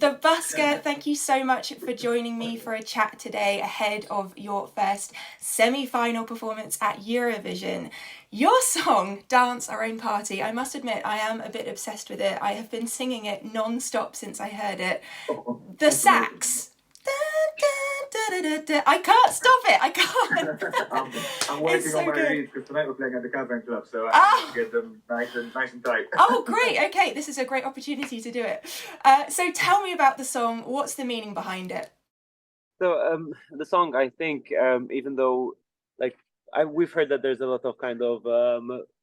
The Busker, thank you so much for joining me for a chat today ahead of your first semi-final performance at Eurovision. Your song, Dance Our Own Party, I must admit I am a bit obsessed with it. I have been singing it non-stop since I heard it. The That's amazing. sax. I can't stop it. I can't. I'm It's working on so my good. reviews because tonight we're playing at the Cavern Club, so I need Oh, to get them nice and tight. oh, great. Okay, this is a great opportunity to do it. So tell me about the song. What's the meaning behind it? The song, I think, even though like we've heard that there's a lot of kind of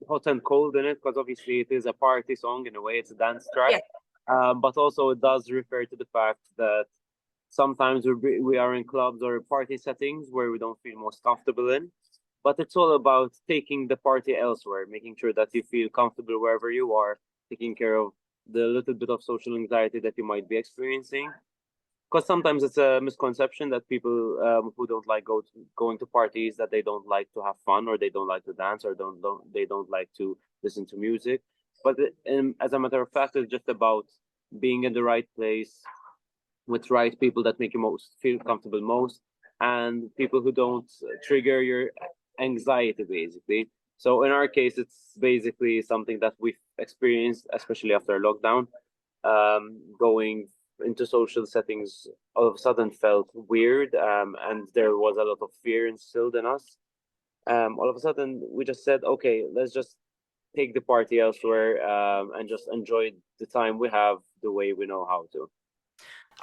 hot and cold in it, because obviously it is a party song in a way, it's a dance track. Yeah. But also it does refer to the fact that sometimes we are in clubs or party settings where we don't feel most comfortable in. But it's all about taking the party elsewhere, making sure that you feel comfortable wherever you are, taking care of the little bit of social anxiety that you might be experiencing, because sometimes it's a misconception that people who don't like going to parties, that they don't like to have fun, or they don't like to dance, or they don't like to listen to music. But as a matter of fact, it's just about being in the right place with right people that make you most feel comfortable most, and people who don't trigger your anxiety, basically. So in our case, it's basically something that we've experienced, especially after lockdown. Going into social settings all of a sudden felt weird, and there was a lot of fear instilled in us. All of a sudden, we just said, okay, let's just take the party elsewhere, and just enjoy the time we have the way we know how to.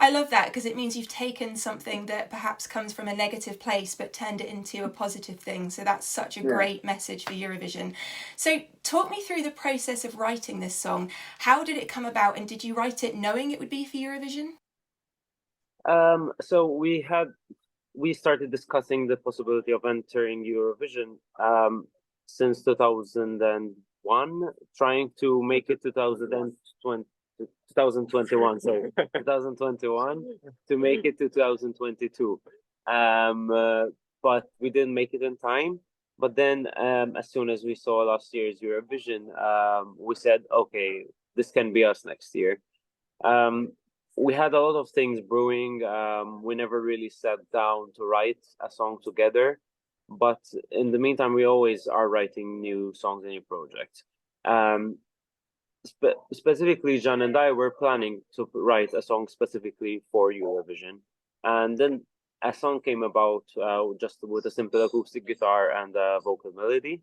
I love that because it means you've taken something that perhaps comes from a negative place but turned it into a positive thing. So that's such a Yeah. great message for Eurovision. So talk me through the process of writing this song. How did it come about, and did you write it knowing it would be for Eurovision? So we started discussing the possibility of entering Eurovision since 2001, trying to make it 2021, sorry, 2021, to make it to 2022. But we didn't make it in time. But then, as soon as we saw last year's Eurovision, we said, okay, this can be us next year. Um, we had a lot of things brewing. We never really sat down to write a song together, but in the meantime, we always are writing new songs and new projects. Um, Specifically, John and I were planning to write a song specifically for Eurovision, and then a song came about just with a simple acoustic guitar and a vocal melody,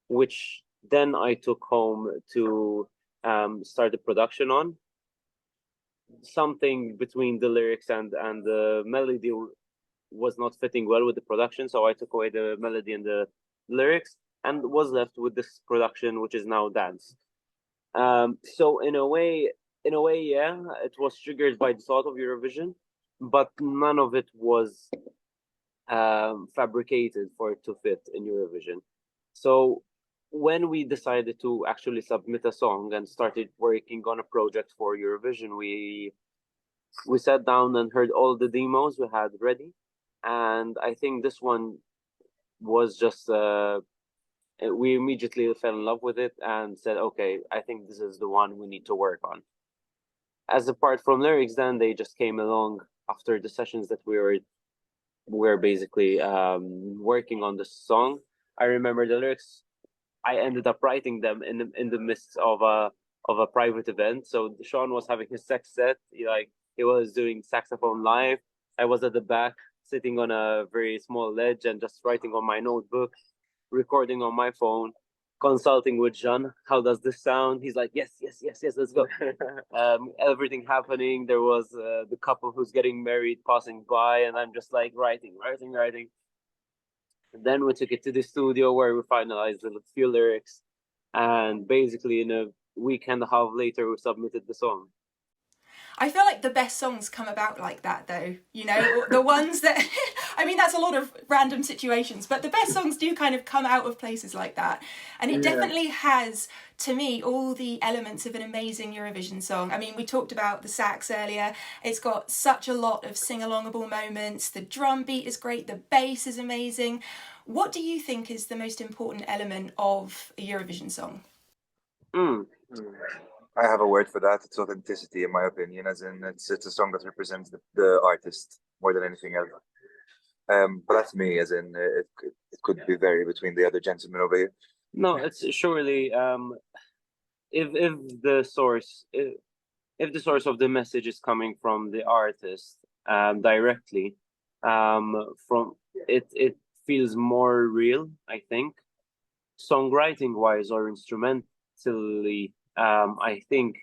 which then I took home to start the production on. Something between the lyrics and the melody was not fitting well with the production, so I took away the melody and the lyrics and was left with this production, which is now dance. So in a way, yeah, it was triggered by the thought of Eurovision, but none of it was fabricated for it to fit in Eurovision. So when we decided to actually submit a song and started working on a project for Eurovision, we sat down and heard all the demos we had ready, and I think this one was just we immediately fell in love with it and said, okay, I think this is the one we need to work on. As apart from lyrics, then they just came along after the sessions that we were basically working on the song. I remember the lyrics. I ended up writing them in the midst of a private event. So Sean was having his sex set. He was doing saxophone live. I was at the back, sitting on a very small ledge and just writing on my notebook, recording on my phone, consulting with John. How does this sound? He's like, yes, yes, yes, yes, let's go. Everything happening. There was the couple who's getting married passing by, and I'm just like writing, writing, writing. And then we took it to the studio where we finalized the few lyrics, and basically in a week and a half later, we submitted the song. I feel like the best songs come about like that, though. You know, the ones that, I mean, that's a lot of random situations, but the best songs do kind of come out of places like that. And it definitely has, to me, all the elements of an amazing Eurovision song. I mean, we talked about the sax earlier. It's got such a lot of sing-alongable moments. The drum beat is great. The bass is amazing. What do you think is the most important element of a Eurovision song? Mm. I have a word for that. It's authenticity, in my opinion, as in it's a song that represents the artist more than anything else. But that's me, as in it could be vary between the other gentlemen over here. No, it's surely if the source if the source of the message is coming from the artist directly, from it feels more real, I think. Songwriting wise or instrumentally, I think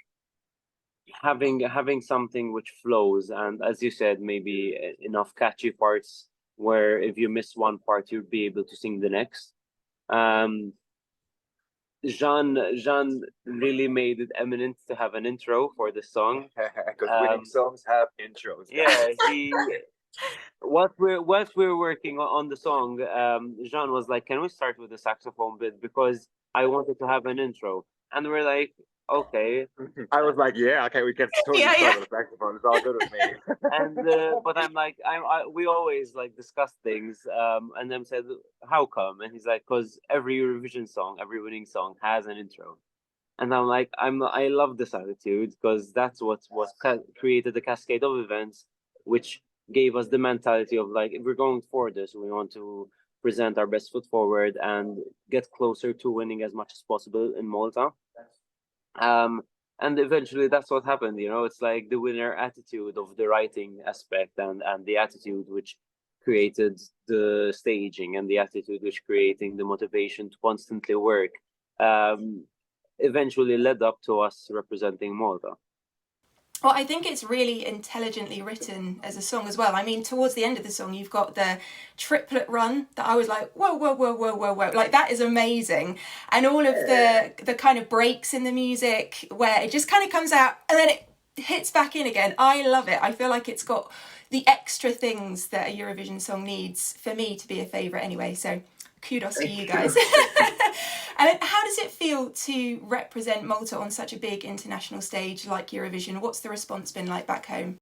having something which flows, and as you said, maybe enough catchy parts where if you miss one part you'll be able to sing the next. Jean really made it eminent to have an intro for the song. Because winning songs have intros. Yeah, he what we're working on the song, Jean was like, "Can we start with the saxophone bit because I wanted to have an intro?" And we're like, "Okay." I was like, "Yeah, okay, we can totally Yeah, start yeah. with the saxophone. It's all good with me." And but I'm like, we always like discuss things, and then said, "How come?" And he's like, "Because every Eurovision song, every winning song has an intro." And I'm like, I love this attitude because that's what was created the cascade of events, which gave us the mentality of like, if we're going for this, we want to present our best foot forward and get closer to winning as much as possible in Malta. And eventually that's what happened. It's like the winner attitude of the writing aspect and the attitude which created the staging and the attitude which creating the motivation to constantly work. Eventually led up to us representing Malta. Well, I think it's really intelligently written as a song as well. I mean, towards the end of the song, you've got the triplet run that I was like, whoa, whoa, whoa, whoa, whoa, whoa. Like, that is amazing. And all of the kind of breaks in the music where it just kind of comes out and then it hits back in again. I love it. I feel like it's got the extra things that a Eurovision song needs for me to be a favourite anyway. So kudos to you guys. And how does it feel to represent Malta on such a big international stage like Eurovision? What's the response been like back home?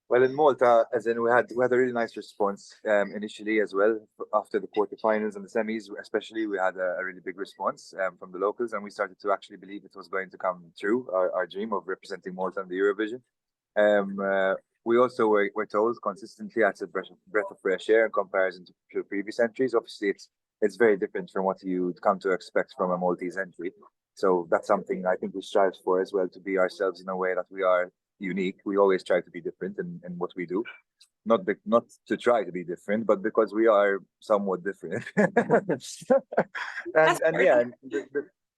Well, in Malta, as in we had a really nice response initially as well after the quarterfinals and the semis, especially we had a really big response from the locals, and we started to actually believe it was going to come true, our dream of representing Malta in the Eurovision. We also were told consistently that's a breath of fresh air in comparison to previous entries. Obviously, it's very different from what you'd come to expect from a Maltese entry. So that's something I think we strive for as well, to be ourselves in a way that we are unique. We always try to be different in what we do. Not to try to be different, but because we are somewhat different.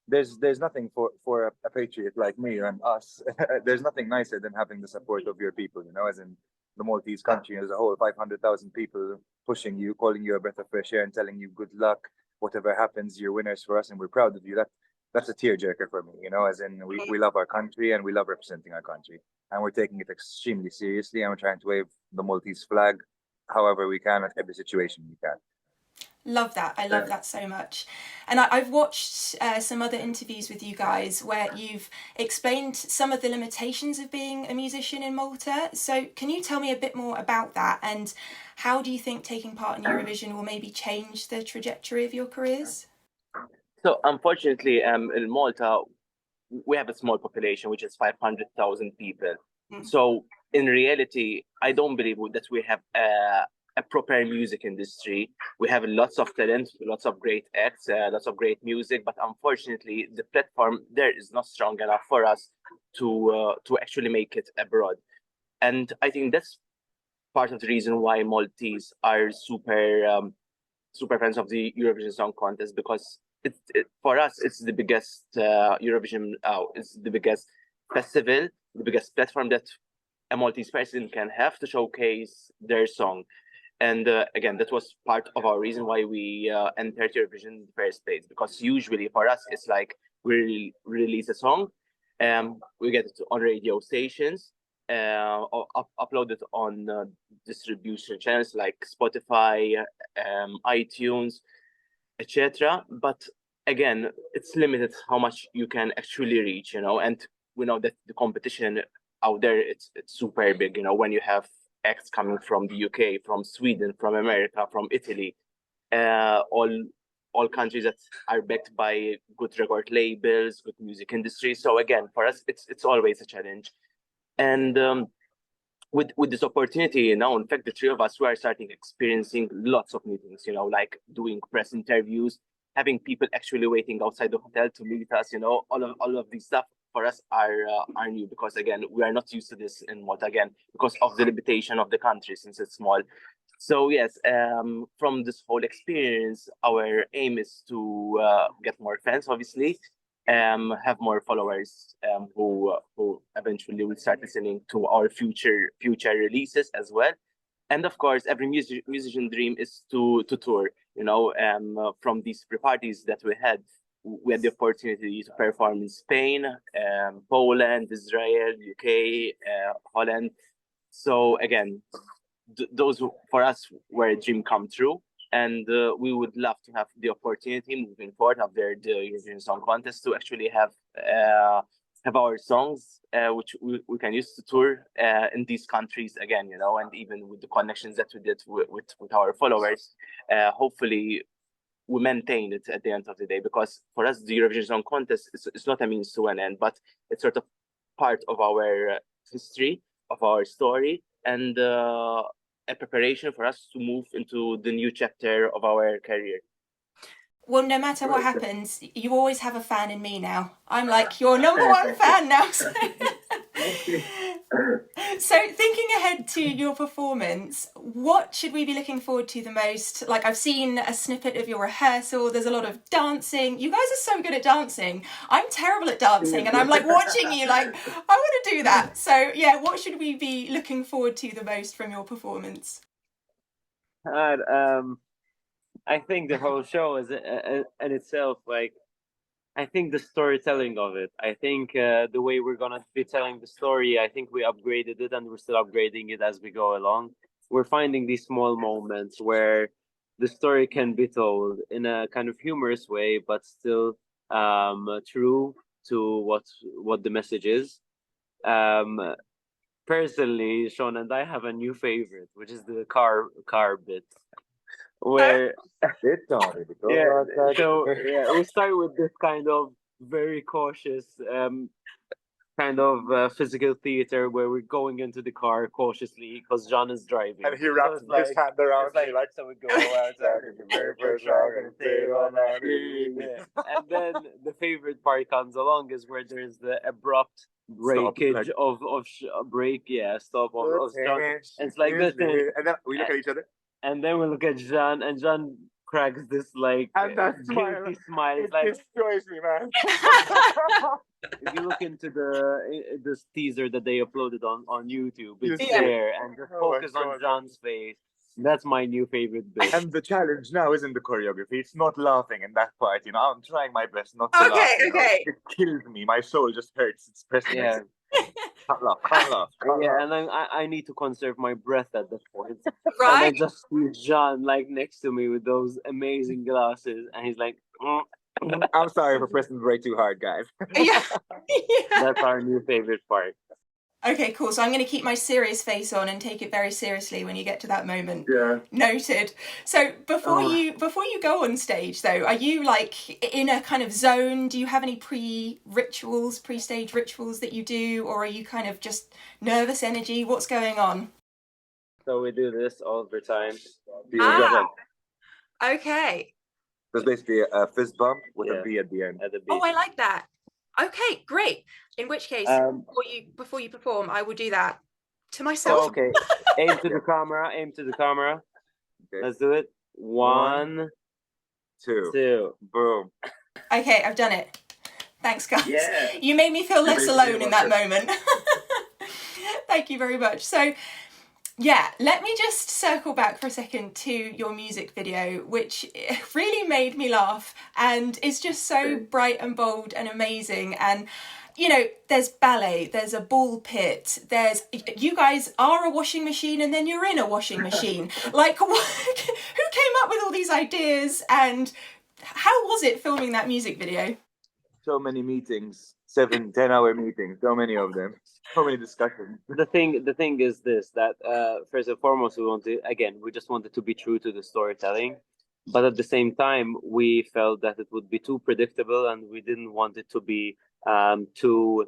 There's nothing for a patriot like me and us. There's nothing nicer than having the support of your people, as in the Maltese country as a whole, 500,000 people pushing you, calling you a breath of fresh air and telling you good luck, whatever happens, you're winners for us and we're proud of you. That's a tearjerker for me, as in we love our country and we love representing our country, and we're taking it extremely seriously, and we're trying to wave the Maltese flag however we can at every situation we can. Love that. I love that so much. And I've watched some other interviews with you guys where you've explained some of the limitations of being a musician in Malta. So can you tell me a bit more about that, and how do you think taking part in Eurovision will maybe change the trajectory of your careers? So unfortunately, in Malta, we have a small population, which is 500,000 people. So in reality, I don't believe that we have a proper music industry. We have lots of talent, lots of great acts, lots of great music, but unfortunately, the platform there is not strong enough for us to actually make it abroad. And I think that's part of the reason why Maltese are super fans of the Eurovision Song Contest, because for us it's the biggest Eurovision. It's the biggest festival, the biggest platform that a Maltese person can have to showcase their song. And again, that was part of our reason why we entered Eurovision in the first place, because usually for us it's like we release a song, we get it on radio stations, upload it on distribution channels like Spotify, iTunes, etc. But again, it's limited how much you can actually reach, and we know that the competition out there, it's super big, when you have acts coming from the UK, from Sweden, from America, from Italy, all all countries that are backed by good record labels, good music industry. So again, for us, it's always a challenge. And with this opportunity now, in fact, the three of us, we are starting experiencing lots of meetings, like doing press interviews, having people actually waiting outside the hotel to meet us, all of these stuff for us are new, because again, we are not used to this in Malta, again, because of the limitation of the country since it's small. So yes, from this whole experience, our aim is to get more fans, obviously, have more followers who eventually will start listening to our future releases as well. And of course, every musician dream is to tour. From these pre-parties that we had the opportunity to perform in Spain, Poland, Israel, UK, Holland. So again, those for us were a dream come true. And we would love to have the opportunity moving forward after the Eurovision Song Contest to actually have our songs, which we can use to tour in these countries again, and even with the connections that we did with our followers, hopefully we maintain it at the end of the day. Because for us, the Eurovision Song Contest is not a means to an end, but it's sort of part of our history, of our story, and a preparation for us to move into the new chapter of our career. Well, no matter what happens, you always have a fan in me now. I'm like your number one fan now. So thinking ahead to your performance, what should we be looking forward to the most? Like, I've seen a snippet of your rehearsal. There's a lot of dancing. You guys are so good at dancing. I'm terrible at dancing, and I'm like watching you like, I want to do that. So yeah, what should we be looking forward to the most from your performance? I think the whole show is in itself, like, I think the storytelling of it. I think the way we're gonna be telling the story, I think we upgraded it, and we're still upgrading it as we go along. We're finding these small moments where the story can be told in a kind of humorous way, but still true to what the message is. Personally, Sean and I have a new favorite, which is the car bit. Where we start with this kind of very cautious kind of physical theater where we're going into the car cautiously because John is driving, and he wraps his hand around me like so we go outside very first and then the favorite part comes along is where there's the abrupt breakage of stop of John. It's like this thing, and then we look at each other. And then we look at John, and John cracks this like guilty smile. It destroys me, man. If you look into this teaser that they uploaded on YouTube, it's Yeah. there, and just focus on John's face. That's my new favorite bit. And the challenge now isn't the choreography; it's not laughing in that part. I'm trying my best not to laugh. Okay. It kills me. My soul just hurts. It's pressing. Yeah. Can't laugh. Yeah, and then I need to conserve my breath at that point. Right. And I just see John like next to me with those amazing glasses, and he's like, I'm sorry for pressing the brake too hard, guys. Yeah. That's our new favorite part. Okay, cool. So I'm going to keep my serious face on and take it very seriously when you get to that moment. Yeah. Noted. So before you go on stage, though, are you like in a kind of zone? Do you have any pre-stage rituals that you do, or are you kind of just nervous energy? What's going on? So we do this all the time. Okay. There's basically a fist bump with a B at the end. At the beat. Oh, I like that. Okay, great. In which case, before you perform, I will do that to myself. Okay. Aim to the camera. Okay. Let's do it. 1, 2. Boom. Okay, I've done it. Thanks, guys. Yeah. You made me feel less alone in that moment. Thank you very much. So, yeah, let me just circle back for a second to your music video, which really made me laugh and is just so bright and bold and amazing. And, there's ballet, there's a ball pit, you guys are a washing machine and then you're in a washing machine. Like, who came up with all these ideas and how was it filming that music video? So many meetings, 7-10 hour meetings, so many of them. So many discussions. The thing is this, that first and foremost we just wanted to be true to the storytelling. but at the same time, we felt that it would be too predictable, and we didn't want it to be too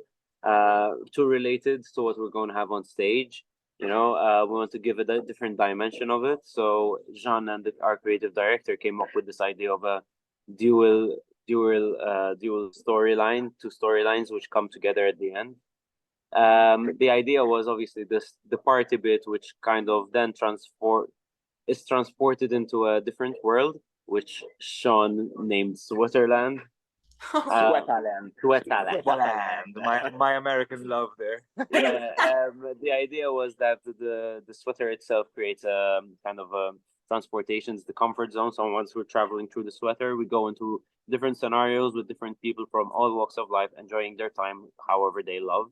related to what we're going to have on stage. We want to give it a different dimension of it. So Jean and our creative director came up with this idea of a dual storyline, two storylines which come together at the end. The idea was obviously the party bit, which kind of then is transported into a different world, which Sean named Switzerland. Sweaterland. My American love there. The idea was that the sweater itself creates a kind of a transportations, the comfort zone. So once we're traveling through the sweater, we go into different scenarios with different people from all walks of life, enjoying their time however they love.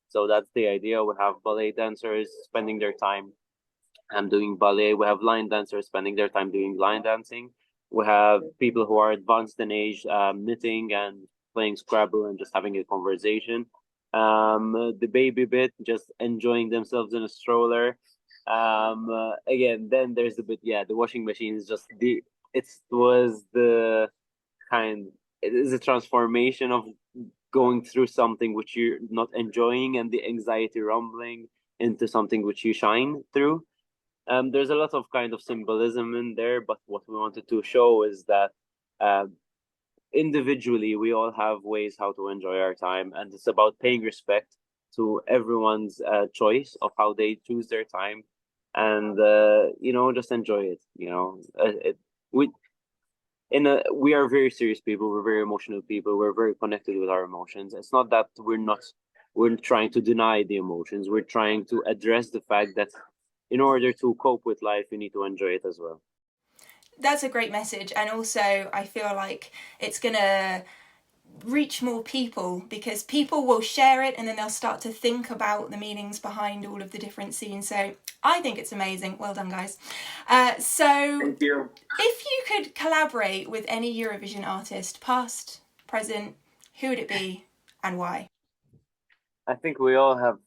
So that's the idea. We have ballet dancers spending their time doing ballet. We have line dancers spending their time doing line dancing. We have people who are advanced in age, knitting and playing Scrabble and just having a conversation. The baby bit, just enjoying themselves in a stroller. Again, then there's the bit, the washing machine is just it is a transformation of going through something which you're not enjoying and the anxiety rumbling into something which you shine through. There's a lot of kind of symbolism in there, but what we wanted to show is that individually we all have ways how to enjoy our time, and it's about paying respect to everyone's choice of how they choose their time, and just enjoy it. We are very serious people, we're very emotional people, we're very connected with our emotions. It's not that we're trying to deny the emotions, we're trying to address the fact that in order to cope with life, you need to enjoy it as well. That's a great message, and also I feel like it's gonna reach more people because people will share it and then they'll start to think about the meanings behind all of the different scenes. So I think it's amazing. Well done, guys. So Thank you. if you could collaborate with any Eurovision artist, past, present, who would it be and why? I think we all have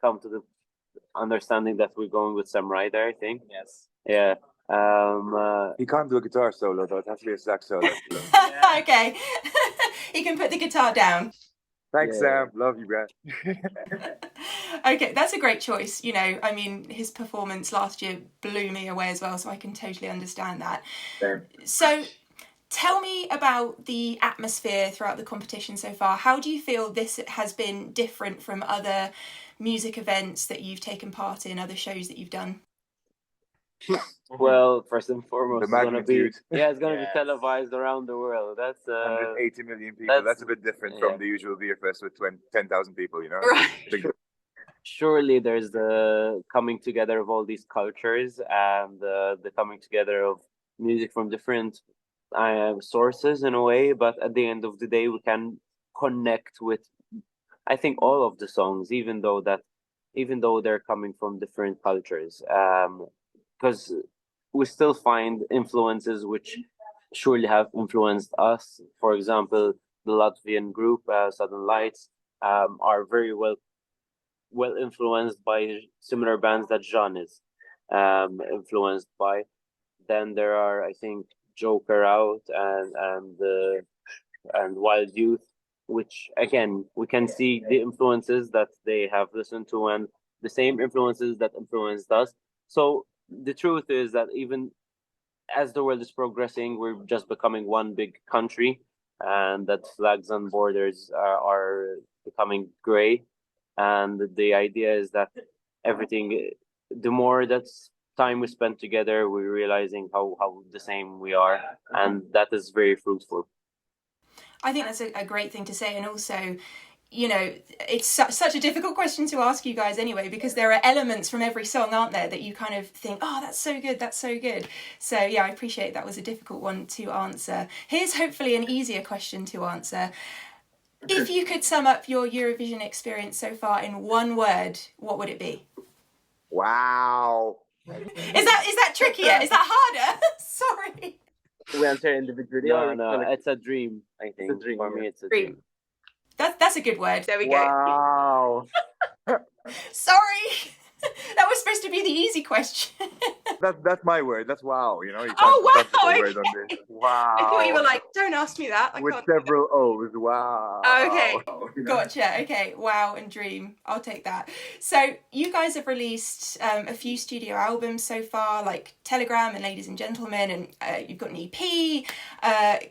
come to the understanding that we're going with Sam Ryder, I think. Yes. Yeah. He can't do a guitar solo though. It has to be a sax solo. Okay. He can put the guitar down. Thanks, Sam. Love you, Brad. Okay, that's a great choice. I mean, his performance last year blew me away as well, so I can totally understand that. Same. So tell me about the atmosphere throughout the competition so far. How do you feel this has been different from other music events that you've taken part in, other shows that you've done? Well, first and foremost, The magnitude. it's gonna be televised around the world. That's 180 million people. That's a bit different from the usual beer fest with 10,000 people, Right. Surely there's the coming together of all these cultures and the coming together of music from different sources in a way, but at the end of the day we can connect with, I think, all of the songs, even though they're coming from different cultures, because we still find influences which surely have influenced us. For example, the Latvian group Southern Lights are very well influenced by similar bands that Jean is influenced by. Then there are, I think, Joker Out and Wild Youth, which again we can see the influences that they have listened to and the same influences that influenced us. So the truth is that even as the world is progressing, we're just becoming one big country, and that flags and borders are becoming gray. And the idea is that the more that's time we spend together, we're realizing how the same we are, and that is very fruitful. I think that's a great thing to say, and also, it's such a difficult question to ask you guys anyway, because there are elements from every song, aren't there, that you kind of think, oh, that's so good. So yeah, I appreciate that was a difficult one to answer. Here's hopefully an easier question to answer. If you could sum up your Eurovision experience so far in one word, what would it be? Wow. Is that trickier? Is that harder? Sorry. We answer individually. No, it's a dream. I think It's a dream, for me, it's a dream. That's a good word. There we go. Wow. Sorry. That was supposed to be the easy question. That's my word. That's wow. You know, you can't, Oh, you can't put wow, a word on this. Wow. I thought you were like, don't ask me that. I With can't. several O's. Wow. Okay, You know? gotcha. Okay, wow and dream. I'll take that. So you guys have released a few studio albums so far, like Telegram and Ladies and Gentlemen, and you've got an EP.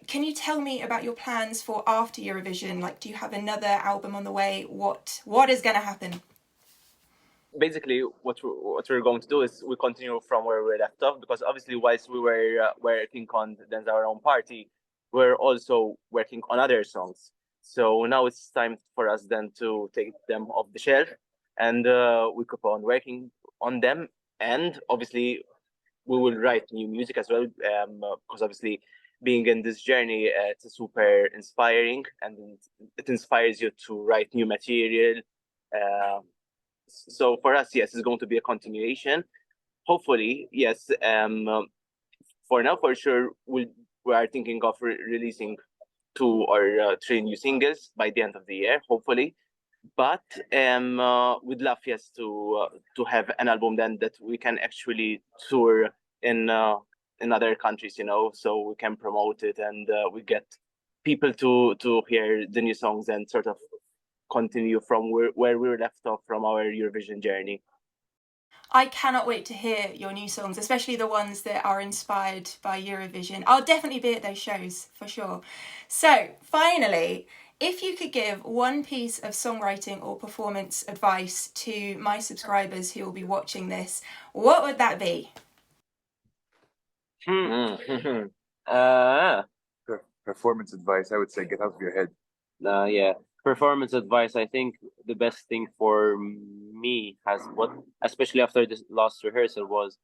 Can you tell me about your plans for after Eurovision? Like, do you have another album on the way? What is going to happen? Basically, what we're going to do is we continue from where we left off, because obviously whilst we were working on Dance Our Own Party, we're also working on other songs. So now it's time for us then to take them off the shelf, and we keep on working on them. And obviously we will write new music as well, because obviously being in this journey, it's super inspiring, and it inspires you to write new material. So for us, yes, it's going to be a continuation. Hopefully, yes. For now, for sure, we are thinking of releasing 2 or 3 new singles by the end of the year, hopefully. But we'd love, yes, to have an album then that we can actually tour in other countries, you know, so we can promote it, and we get people to hear the new songs and sort of continue from where we were left off from our Eurovision journey. I cannot wait to hear your new songs, especially the ones that are inspired by Eurovision. I'll definitely be at those shows for sure. So finally, if you could give one piece of songwriting or performance advice to my subscribers who will be watching this, what would that be? Performance advice, I would say get out of your head. Yeah. Performance advice, I think the best thing for me especially after this last rehearsal, was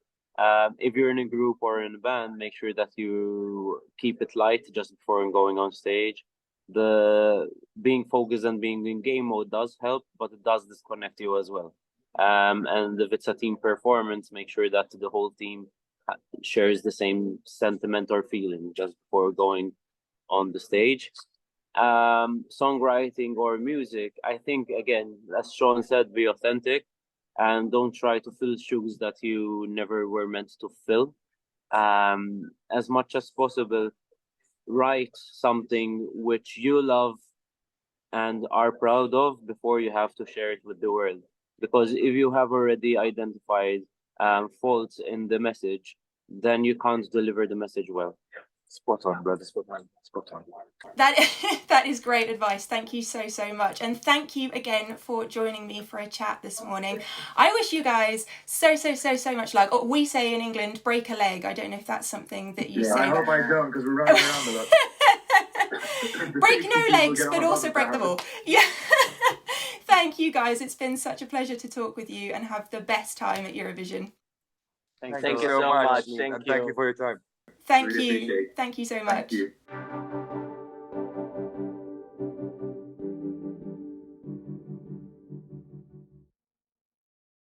if you're in a group or in a band, make sure that you keep it light just before going on stage. The being focused and being in game mode does help, but it does disconnect you as well. And if it's a team performance, make sure that the whole team shares the same sentiment or feeling just before going on the stage. Songwriting or music, I think, again, as Sean said, be authentic and don't try to fill shoes that you never were meant to fill. As much as possible, write something which you love and are proud of before you have to share it with the world. Because if you have already identified faults in the message, then you can't deliver the message well. Spot on, brother. Spot on. That is great advice. Thank you so much, and thank you again for joining me for a chat this morning. I wish you guys so much luck. Or we say in England, break a leg. I don't know if that's something that you say. I hope I don't, because we're running around a lot. Break no legs, but also break them all. Yeah. Thank you guys. It's been such a pleasure to talk with you, and have the best time at Eurovision. Thank you so much. Thank you for your time. Thank Really you. appreciate it. Thank you so much. Thank you.